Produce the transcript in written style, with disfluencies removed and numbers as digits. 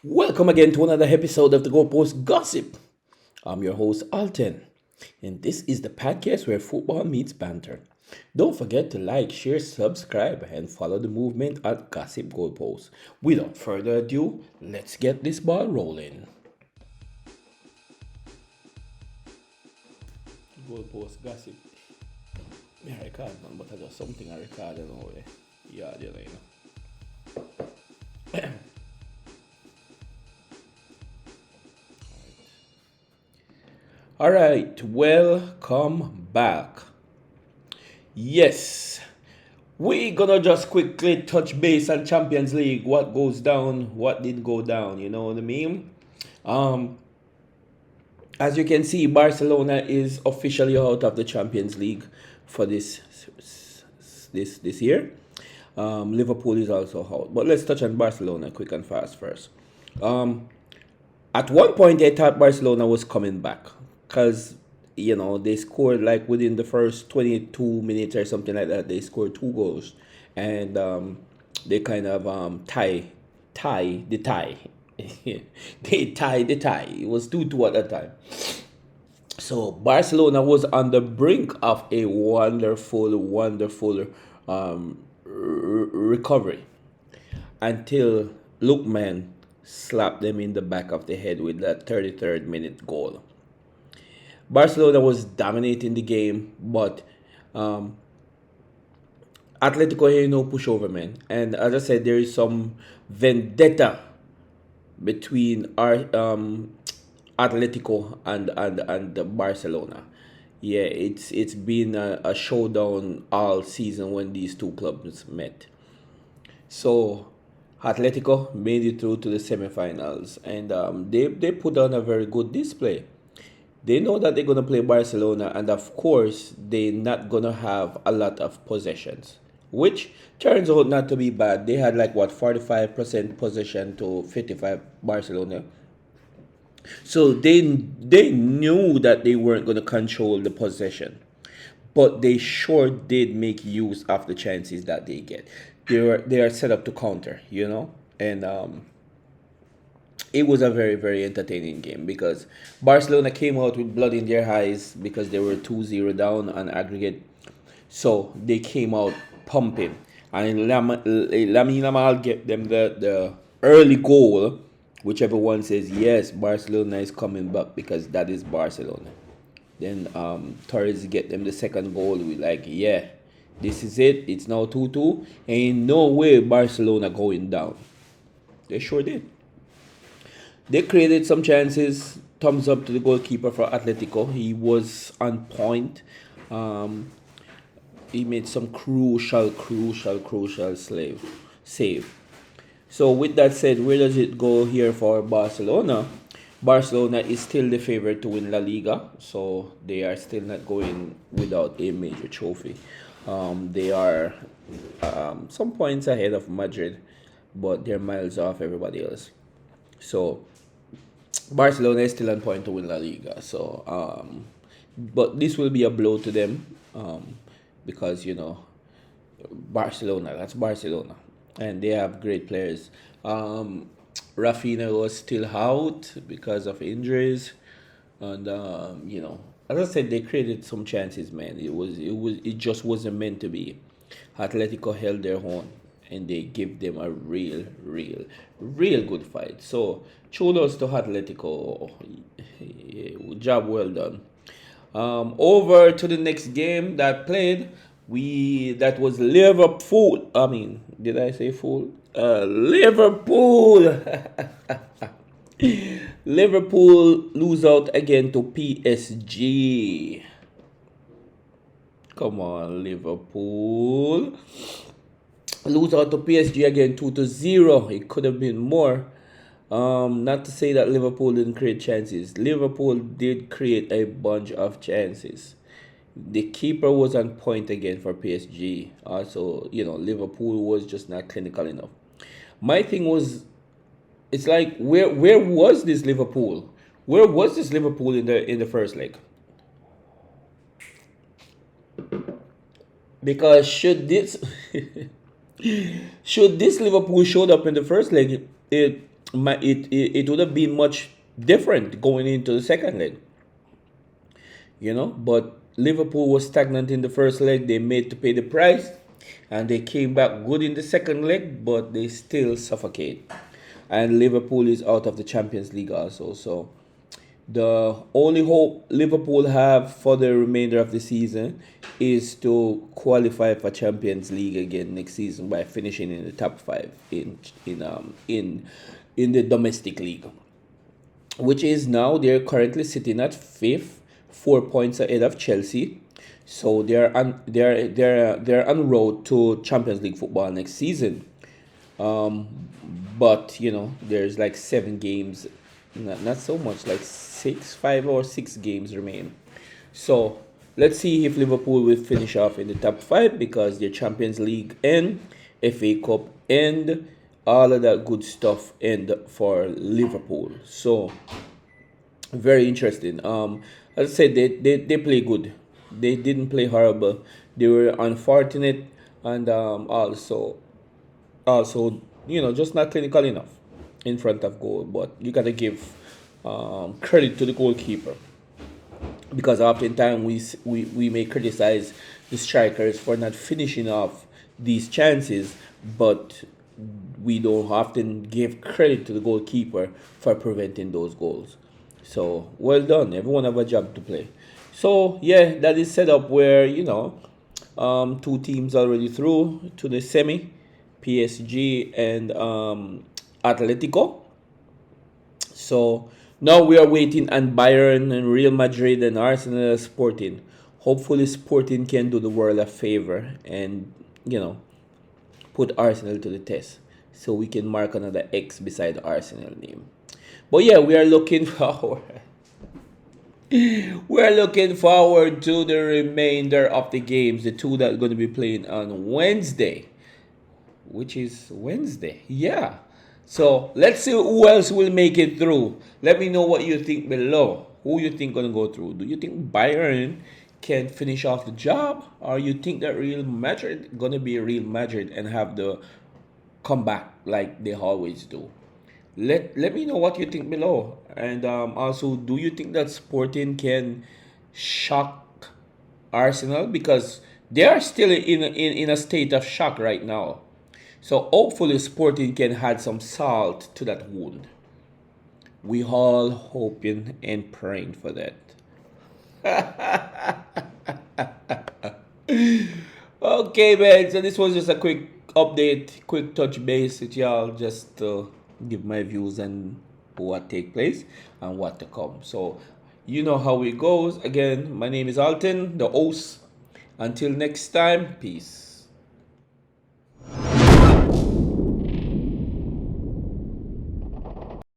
Welcome again to another episode of the Goalpost Gossip. I'm your host, Alton, and this is the podcast where football meets banter. Don't forget to like, share, subscribe, and follow the movement at Gossip Goalpost. Without further ado, let's get this ball rolling. Goalpost Gossip. I record man, but I got something I record and all. Yeah, you know. All right, welcome back. Yes, we gonna just quickly touch base on Champions League. What goes down? What did go down? You know what I mean? Um, as you can see, Barcelona is officially out of the Champions League for this year. Liverpool is also out. But let's touch on Barcelona quick and fast first. Um, at one point, I thought Barcelona was coming back because they scored like within the first 22 minutes or something like that. They scored two goals, and they kind of tie the tie. They tied the tie. It was 2-2 at that time. So Barcelona was on the brink of a wonderful recovery until Lookman slapped them in the back of the head with that 33rd minute goal. Barcelona was dominating the game, but Atletico here no pushover, man. And as I said, there is some vendetta between our Atletico and Barcelona. Yeah, it's been a showdown all season when these two clubs met. So Atletico made it through to the semifinals, and they put on a very good display. They know that they're gonna play Barcelona, and of course they're not gonna have a lot of possessions, which turns out not to be bad. They had like what 45% possession to 55 Barcelona. So they knew that they weren't gonna control the possession, but they sure did make use of the chances that they get. They are set up to counter, and it was a very very entertaining game because Barcelona came out with blood in their eyes because they were 2-0 down on aggregate. So they came out pumping, and Lamine Yamal get them the early goal, which everyone says yes, Barcelona is coming back because that is Barcelona. Then Torres get them the second goal. We like, yeah, this is it. It's now 2-2. Ain't no way Barcelona going down. They sure did. They created some chances. Thumbs up to the goalkeeper for Atletico. He was on point. He made some crucial save. So with that said, where does it go here for Barcelona? Barcelona is still the favorite to win La Liga, so they are still not going without a major trophy. They are some points ahead of Madrid, but they're miles off everybody else. So Barcelona is still on point to win La Liga. So, but this will be a blow to them because Barcelona. That's Barcelona, and they have great players. Rafinha was still out because of injuries, and as I said, they created some chances, man. It just wasn't meant to be. Atletico held their own, and they give them a real good fight. So, kudos to Atletico. Job well done. Over to the next game that played. That was Liverpool. I mean, did I say fool? Liverpool. Liverpool lose out again to PSG. Come on, Liverpool. Lose out to PSG again 2-0. It could have been more. Not to say that Liverpool didn't create chances. Liverpool did create a bunch of chances. The keeper was on point again for PSG. Also, Liverpool was just not clinical enough. My thing was, it's like where was this Liverpool? Where was this Liverpool in the first leg? Because should this should this Liverpool showed up in the first leg, it would have been much different going into the second leg, But Liverpool was stagnant in the first leg. They made to pay the price, and they came back good in the second leg, but they still suffocate. And Liverpool is out of the Champions League also. So the only hope Liverpool have for the remainder of the season is to qualify for Champions League again next season by finishing in the top five in the domestic league, which is now they're currently sitting at fifth, 4 points ahead of Chelsea. So they're on road to Champions League football next season. Um, but there's like 7 games, not so much, like 5 or 6 games remain. So let's see if Liverpool will finish off in the top five because their Champions League and FA Cup and all of that good stuff end for Liverpool. So very interesting. As I said, they play good. They didn't play horrible. They were unfortunate and also just not clinical enough in front of goal. But you gotta give credit to the goalkeeper because oftentimes we may criticize the strikers for not finishing off these chances, but we don't often give credit to the goalkeeper for preventing those goals. So well done. Everyone have a job to play. So yeah, that is set up where two teams already through to the semi, PSG and Atletico. So now we are waiting on Bayern and Real Madrid and Arsenal Sporting. Hopefully Sporting can do the world a favor and put Arsenal to the test so we can mark another X beside the Arsenal name. But yeah, we are looking forward. We're looking forward to the remainder of the games, the two that are going to be playing on Wednesday, which is Wednesday. Yeah. So let's see who else will make it through. Let me know what you think below. Who you think gonna go through? Do you think Bayern can finish off the job, or you think that Real Madrid gonna be Real Madrid and have the comeback like they always do? Let me know what you think below, and also, do you think that Sporting can shock Arsenal because they are still in a state of shock right now? So hopefully Sporting can add some salt to that wound. We all hoping and praying for that. Okay, man. So this was just a quick update, quick touch base with y'all, just to give my views on what take place and what to come. So you know how it goes. Again, my name is Alton, the host. Until next time, peace.